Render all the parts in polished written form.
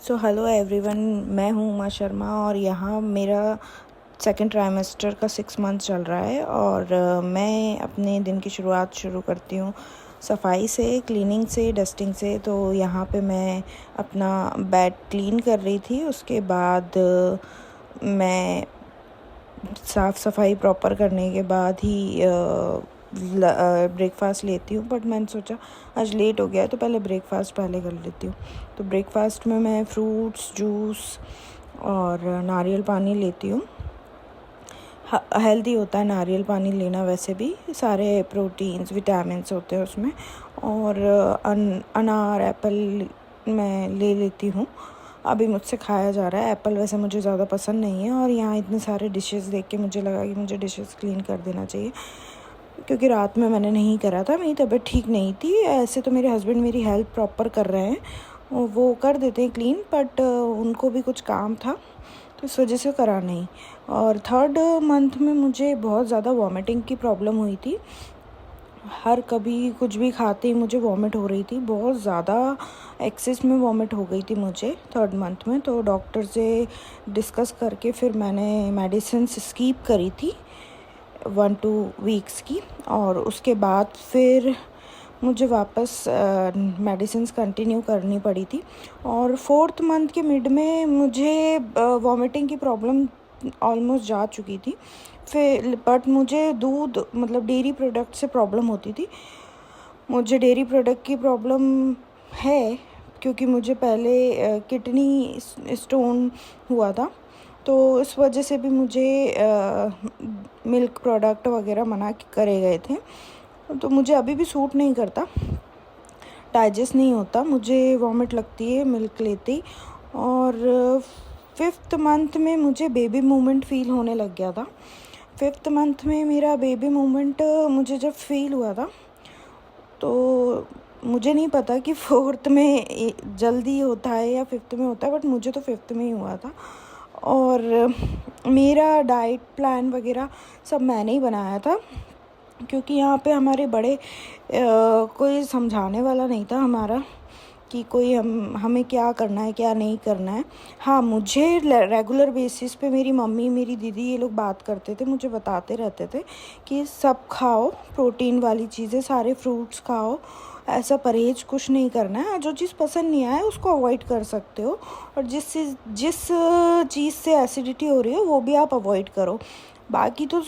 So hello everyone, मैं हूँ उमा शर्मा और यहाँ मेरा सेकंड ट्राइमेस्टर का 6 मंथ चल रहा है। और मैं अपने दिन की शुरुआत शुरू करती हूँ सफाई से, क्लीनिंग से, डस्टिंग से। तो यहाँ पे मैं अपना बेड क्लीन कर रही थी। उसके बाद मैं साफ़ सफाई प्रॉपर करने के बाद ही ब्रेकफ़ास्ट लेती हूँ। बट मैंने सोचा आज लेट हो गया है तो पहले ब्रेकफ़ास्ट पहले कर लेती हूँ। तो ब्रेकफ़ास्ट में मैं फ्रूट्स, जूस और नारियल पानी लेती हूँ। हेल्दी होता है नारियल पानी लेना, वैसे भी सारे प्रोटीन्स, विटामिन्स होते हैं उसमें। और अनार, एप्पल मैं ले लेती हूँ। अभी मुझसे खाया जा रहा है एप्पल, वैसे मुझे ज़्यादा पसंद नहीं है। और यहाँ इतने सारे डिशेस देख के मुझे लगा कि मुझे डिशेस क्लीन कर देना चाहिए, क्योंकि रात में मैंने नहीं करा था, मेरी तबीयत ठीक नहीं थी। ऐसे तो मेरे हस्बैंड मेरी हेल्प प्रॉपर कर रहे हैं, वो कर देते हैं क्लीन, बट उनको भी कुछ काम था तो इस वजह से करा नहीं। और थर्ड मंथ में मुझे बहुत ज़्यादा वॉमिटिंग की प्रॉब्लम हुई थी। हर कभी कुछ भी खाते ही मुझे वॉमिट हो रही थी, बहुत ज़्यादा एक्सेस में वॉमिट हो गई थी मुझे थर्ड मंथ में। तो डॉक्टर से डिस्कस करके फिर मैंने मेडिसिन स्किप करी थी 1-2 वीक्स की। और उसके बाद फिर मुझे वापस मेडिसिन्स कंटिन्यू करनी पड़ी थी। और फोर्थ मंथ के मिड में मुझे वॉमिटिंग की प्रॉब्लम ऑलमोस्ट जा चुकी थी। फिर बट मुझे दूध मतलब डेयरी प्रोडक्ट से प्रॉब्लम होती थी। मुझे डेयरी प्रोडक्ट की प्रॉब्लम है क्योंकि मुझे पहले किडनी स्टोन हुआ था, तो इस वजह से भी मुझे मिल्क प्रोडक्ट वगैरह मना करे गए थे। तो मुझे अभी भी सूट नहीं करता, डाइजेस्ट नहीं होता, मुझे वॉमिट लगती है मिल्क लेते ही। और फिफ्थ मंथ में मुझे बेबी मूवमेंट फ़ील होने लग गया था। फिफ्थ मंथ में मेरा बेबी मूवमेंट मुझे जब फ़ील हुआ था, तो मुझे नहीं पता कि फोर्थ में जल्दी होता है या फिफ्थ में होता है, बट मुझे तो फिफ्थ में ही हुआ था। और मेरा डाइट प्लान वगैरह सब मैंने ही बनाया था, क्योंकि यहाँ पे हमारे बड़े कोई समझाने वाला नहीं था हमारा कि कोई हमें क्या करना है क्या नहीं करना है। हाँ, मुझे रेगुलर बेसिस पे मेरी मम्मी, मेरी दीदी, ये लोग बात करते थे, मुझे बताते रहते थे कि सब खाओ, प्रोटीन वाली चीज़ें, सारे फ्रूट्स खाओ, ऐसा परहेज कुछ नहीं करना है। जो चीज़ पसंद नहीं आए उसको अवॉइड कर सकते हो, और जिस चीज़ से एसिडिटी हो रही है वो भी आप अवॉइड करो। बाकी तो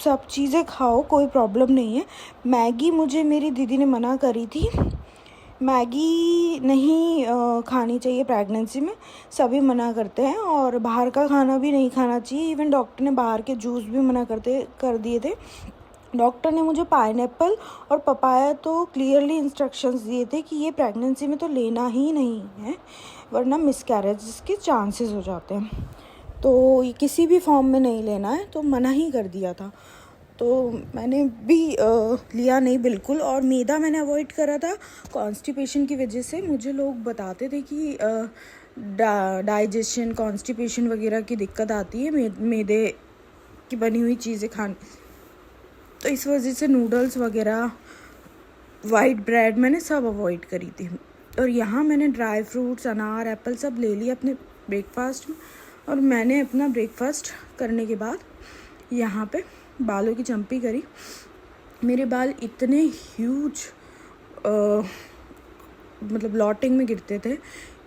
सब चीज़ें खाओ, कोई प्रॉब्लम नहीं है। मैगी मुझे मेरी दीदी ने मना करी थी, मैगी नहीं खानी चाहिए प्रेगनेंसी में, सभी मना करते हैं। और बाहर का खाना भी नहीं खाना चाहिए, इवन डॉक्टर ने बाहर के जूस भी मना कर दिए थे। डॉक्टर ने मुझे पाइनएप्पल और पपाया तो क्लियरली इंस्ट्रक्शंस दिए थे कि ये प्रेगनेंसी में तो लेना ही नहीं है, वरना मिसकैरेजेस के चांसेस हो जाते हैं। तो ये किसी भी फॉर्म में नहीं लेना है, तो मना ही कर दिया था। तो मैंने भी लिया नहीं बिल्कुल। और मैदा मैंने अवॉइड करा था कॉन्स्टिपेशन की वजह से। मुझे लोग बताते थे कि डाइजेशन, कॉन्स्टिपेशन वगैरह की दिक्कत आती है मैदे की बनी हुई चीज़ें खाने, तो इस वजह से नूडल्स वगैरह, वाइट ब्रेड मैंने सब अवॉइड करी थी। और यहाँ मैंने ड्राई फ्रूट्स, अनार, एप्पल सब ले लिया अपने ब्रेकफास्ट में। और मैंने अपना ब्रेकफास्ट करने के बाद यहाँ पे बालों की चंपी करी। मेरे बाल इतने ह्यूज मतलब लॉटिंग में गिरते थे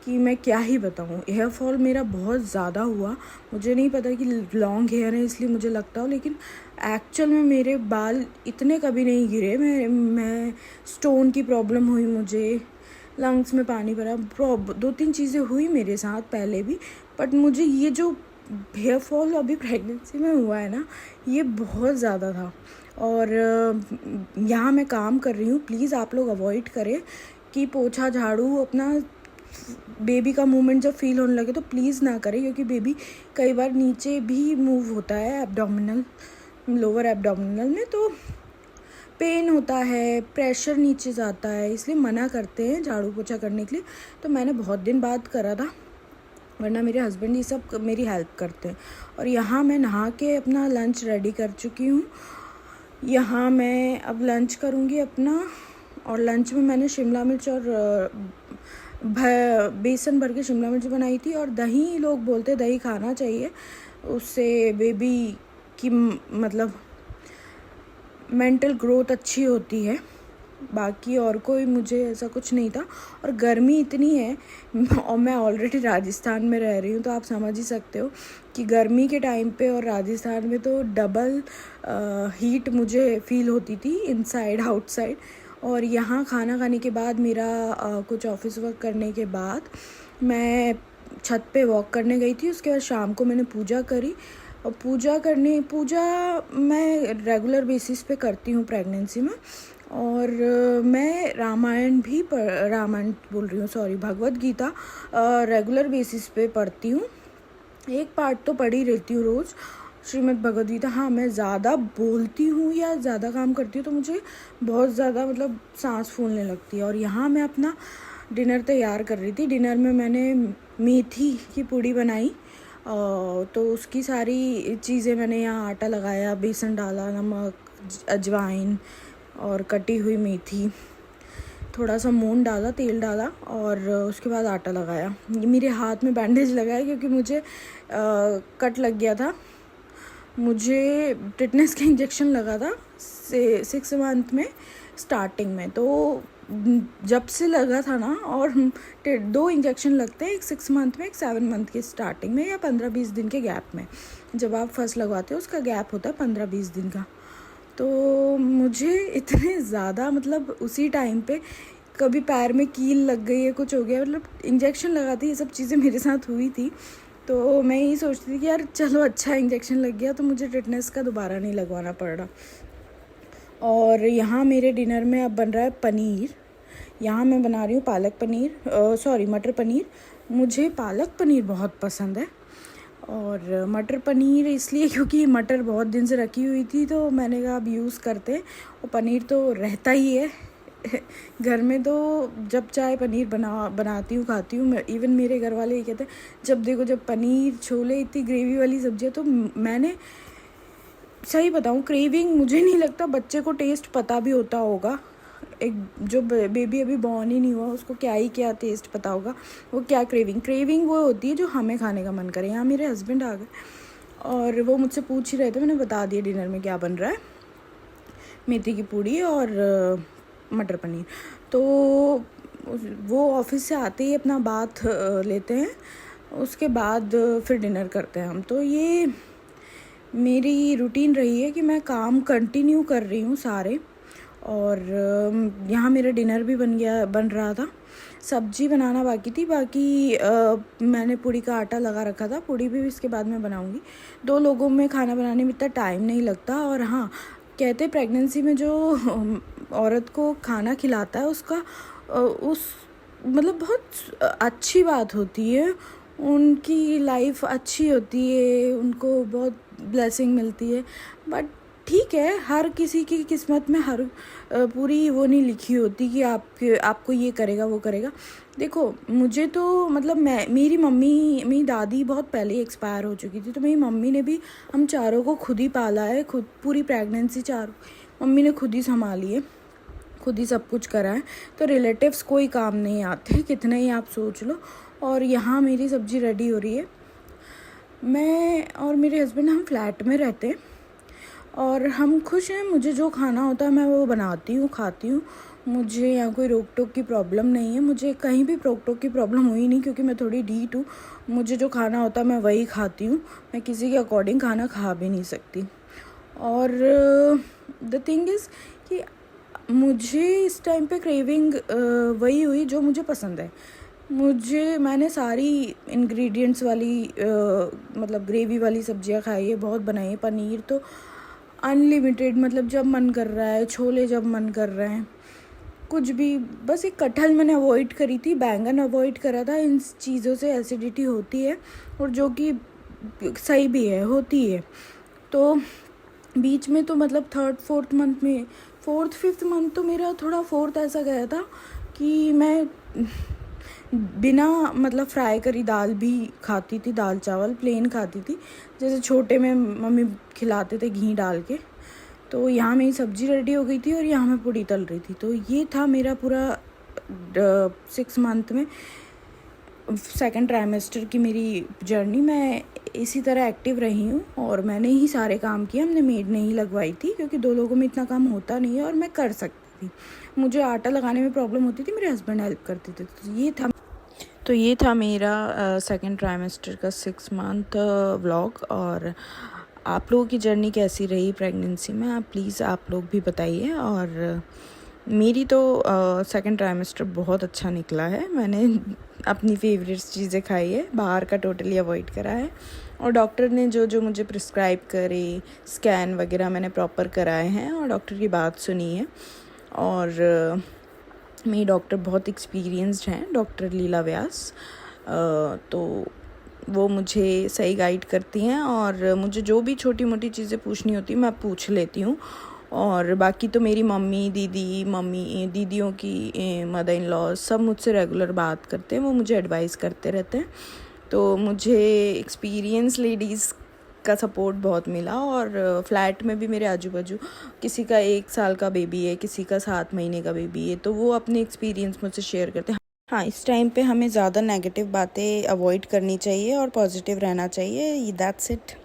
कि मैं क्या ही बताऊँ। हेयर फॉल मेरा बहुत ज़्यादा हुआ। मुझे नहीं पता कि लॉन्ग हेयर है इसलिए मुझे लगता हो, लेकिन एक्चुअल में मेरे बाल इतने कभी नहीं गिरे। मैं स्टोन की प्रॉब्लम हुई मुझे, लंग्स में पानी भरा, 2-3 चीज़ें हुई मेरे साथ पहले भी, बट मुझे ये जो हेयर फॉल अभी प्रेगनेंसी में हुआ है ना, ये बहुत ज़्यादा था। और यहाँ मैं काम कर रही हूँ, प्लीज़ आप लोग अवॉइड करें कि पोछा झाड़ू अपना बेबी का मूवमेंट जब फील होने लगे तो प्लीज़ ना करें, क्योंकि बेबी कई बार नीचे भी मूव होता है एब्डोमिनल, लोअर एब्डोमिनल में, तो पेन होता है, प्रेशर नीचे जाता है, इसलिए मना करते हैं झाड़ू पोछा करने के लिए। तो मैंने बहुत दिन बाद करा था, वरना मेरे हस्बैंड ये सब मेरी हेल्प करते हैं। और यहाँ मैं नहा के अपना लंच रेडी कर चुकी हूँ। यहाँ मैं अब लंच करूँगी अपना, और लंच में मैंने शिमला मिर्च और बेसन भर के शिमला मिर्च बनाई थी। और दही, लोग बोलते दही खाना चाहिए, उससे बेबी की मतलब मेंटल ग्रोथ अच्छी होती है। बाकी और कोई मुझे ऐसा कुछ नहीं था। और गर्मी इतनी है और मैं ऑलरेडी राजस्थान में रह रही हूँ, तो आप समझ ही सकते हो कि गर्मी के टाइम पे और राजस्थान में तो डबल हीट मुझे फील होती थी, इनसाइड आउटसाइड। और यहाँ खाना खाने के बाद मेरा कुछ ऑफिस वर्क करने के बाद मैं छत पे वॉक करने गई थी। उसके बाद शाम को मैंने पूजा करी। और पूजा मैं रेगुलर बेसिस पे करती हूँ प्रेगनेंसी में। और मैं रामायण बोल रही हूँ, sorry, Bhagavad Gita regular basis पे पढ़ती हूँ। एक पार्ट तो पढ़ी रहती हूँ रोज़, श्रीमद् भगवद गीता। हाँ, मैं ज़्यादा बोलती हूँ या ज़्यादा काम करती हूँ तो मुझे बहुत ज़्यादा मतलब सांस फूलने लगती है। और यहाँ मैं अपना डिनर तैयार कर रही थी। डिनर में मैंने मेथी की पूड़ी बनाई, तो उसकी सारी चीज़ें मैंने यहाँ आटा लगाया, बेसन डाला, नमक, अजवाइन और कटी हुई मेथी, थोड़ा सा मून डाला, तेल डाला और उसके बाद आटा लगाया। मेरे हाथ में बैंडेज लगाया क्योंकि मुझे कट लग गया था। मुझे टिटनेस का इंजेक्शन लगा था 6 मंथ में स्टार्टिंग में। तो जब से लगा था ना, और 2 इंजेक्शन लगते हैं, एक 6 मंथ में, एक 7 मंथ के स्टार्टिंग में, या 15-20 दिन के गैप में। जब आप फर्स्ट लगवाते हो उसका गैप होता है 15-20 दिन का। तो मुझे इतने ज़्यादा मतलब उसी टाइम पे कभी पैर में कील लग गई है, कुछ हो गया, मतलब इंजेक्शन लगाती, ये सब चीज़ें मेरे साथ हुई थी। तो मैं यही सोचती थी कि यार चलो अच्छा इंजेक्शन लग गया तो मुझे टिटनेस का दोबारा नहीं लगवाना पड़ रहा। और यहाँ मेरे डिनर में अब बन रहा है पनीर। यहाँ मैं बना रही हूँ मटर पनीर। मुझे पालक पनीर बहुत पसंद है। और मटर पनीर इसलिए क्योंकि मटर बहुत दिन से रखी हुई थी, तो मैंने कहा अब यूज़ करते हैं। और पनीर तो रहता ही है घर में, तो जब चाहे पनीर बनाती हूँ, खाती हूँ। इवन मेरे घर वाले ये कहते हैं, जब देखो जब पनीर, छोले, इतनी ग्रेवी वाली सब्जियाँ। तो मैंने सही बताऊँ, क्रेविंग मुझे नहीं लगता बच्चे को टेस्ट पता भी होता होगा। एक जो बेबी अभी बॉर्न ही नहीं हुआ उसको क्या टेस्ट पता होगा, वो क्या क्रेविंग वो होती है जो हमें खाने का मन करे। यहाँ मेरे हस्बैंड आ गए और वो मुझसे पूछ ही रहे थे, मैंने बता दिया डिनर में क्या बन रहा है, मेथी की पूड़ी और मटर पनीर। तो वो ऑफिस से आते ही अपना बाथ लेते हैं, उसके बाद फिर डिनर करते हैं हम। तो ये मेरी रूटीन रही है कि मैं काम कंटिन्यू कर रही हूँ सारे। और यहाँ मेरा डिनर भी बन रहा था। सब्जी बनाना बाकी थी। मैंने पूड़ी का आटा लगा रखा था, पूड़ी भी इसके बाद में बनाऊँगी। 2 लोगों में खाना बनाने में इतना टाइम नहीं लगता। और हाँ, कहते प्रेगनेंसी में जो औरत को खाना खिलाता है उसका मतलब बहुत अच्छी बात होती है, उनकी लाइफ अच्छी होती है, उनको बहुत ब्लेसिंग मिलती है। बट ठीक है, हर किसी की किस्मत में हर पूरी वो नहीं लिखी होती कि आपको ये करेगा वो करेगा। देखो मुझे तो मतलब मेरी दादी बहुत पहले ही एक्सपायर हो चुकी थी, तो मेरी मम्मी ने भी हम चारों को खुद ही पाला है, खुद पूरी प्रेगनेंसी चारों मम्मी ने खुद ही संभाली है, खुद ही सब कुछ करा है। तो रिलेटिव्स कोई काम नहीं आते, कितने ही आप सोच लो। और यहाँ मेरी सब्ज़ी रेडी हो रही है। मैं और मेरे हस्बैंड हम फ्लैट में रहते हैं और हम खुश हैं। मुझे जो खाना होता है मैं वो बनाती हूँ, खाती हूँ। मुझे यहाँ कोई रोक टोक की प्रॉब्लम नहीं है, मुझे कहीं भी रोक टोक की प्रॉब्लम हुई नहीं, क्योंकि मैं थोड़ी ढीठ हूँ। मुझे जो खाना होता है मैं वही खाती हूँ, मैं किसी के अकॉर्डिंग खाना खा भी नहीं सकती। और द थिंग इज़ कि मुझे इस टाइम पे क्रेविंग वही हुई जो मुझे पसंद है। मैंने सारी इंग्रेडिएंट्स वाली मतलब ग्रेवी वाली सब्जियां खाई है, बहुत बनाई है। पनीर तो अनलिमिटेड, मतलब जब मन कर रहा है, छोले जब मन कर रहे हैं, कुछ भी। बस एक कटहल मैंने अवॉइड करी थी, बैंगन अवॉइड करा था। इन चीज़ों से एसिडिटी होती है और जो कि सही भी है, होती है। तो बीच में तो मतलब 3rd-4th मंथ में, 4th-5th मंथ तो मेरा थोड़ा 4th ऐसा गया था कि मैं बिना मतलब फ्राई करी दाल भी खाती थी, दाल चावल प्लेन खाती थी, जैसे छोटे में मम्मी खिलाते थे घी डाल के। तो यहाँ मेरी सब्ज़ी रेडी हो गई थी और यहाँ मैं पूड़ी तल रही थी। तो ये था मेरा पूरा 6 मंथ में सेकंड ट्राइमेस्टर की मेरी जर्नी मैं इसी तरह एक्टिव रही हूँ और मैंने ही सारे काम किए। हमने मेड नहीं लगवाई थी क्योंकि 2 लोगों में इतना काम होता नहीं है और मैं कर सकती थी। मुझे आटा लगाने में प्रॉब्लम होती थी, मेरे हस्बैंड हेल्प करते थे। तो ये था मेरा सेकंड ट्राइमेस्टर का 6 मंथ व्लॉग। और आप लोगों की जर्नी कैसी रही प्रेगनेंसी में, आप प्लीज़ आप लोग भी बताइए। और मेरी तो सेकंड ट्राइमेस्टर बहुत अच्छा निकला है। मैंने अपनी फेवरेट्स चीज़ें खाई है, बाहर का टोटली अवॉइड करा है। और डॉक्टर ने जो जो मुझे प्रिस्क्राइब करे, स्कैन वगैरह मैंने प्रॉपर कराए हैं और डॉक्टर की बात सुनी है। और मेरी डॉक्टर बहुत एक्सपीरियंस्ड हैं, डॉक्टर लीला व्यास। तो वो मुझे सही गाइड करती हैं और मुझे जो भी छोटी मोटी चीज़ें पूछनी होती मैं पूछ लेती हूँ। और बाकी तो मेरी मम्मी दीदियों की मदर इन लॉ सब मुझसे रेगुलर बात करते हैं, वो मुझे एडवाइस करते रहते हैं। तो मुझे एक्सपीरियंस लेडीज़ का सपोर्ट बहुत मिला। और फ्लैट में भी मेरे आजू बाजू किसी का 1 साल का बेबी है, किसी का 7 महीने का बेबी है, तो वो अपने एक्सपीरियंस मुझसे शेयर करते हैं। हाँ, इस टाइम पे हमें ज़्यादा नेगेटिव बातें अवॉइड करनी चाहिए और पॉजिटिव रहना चाहिए। That's it.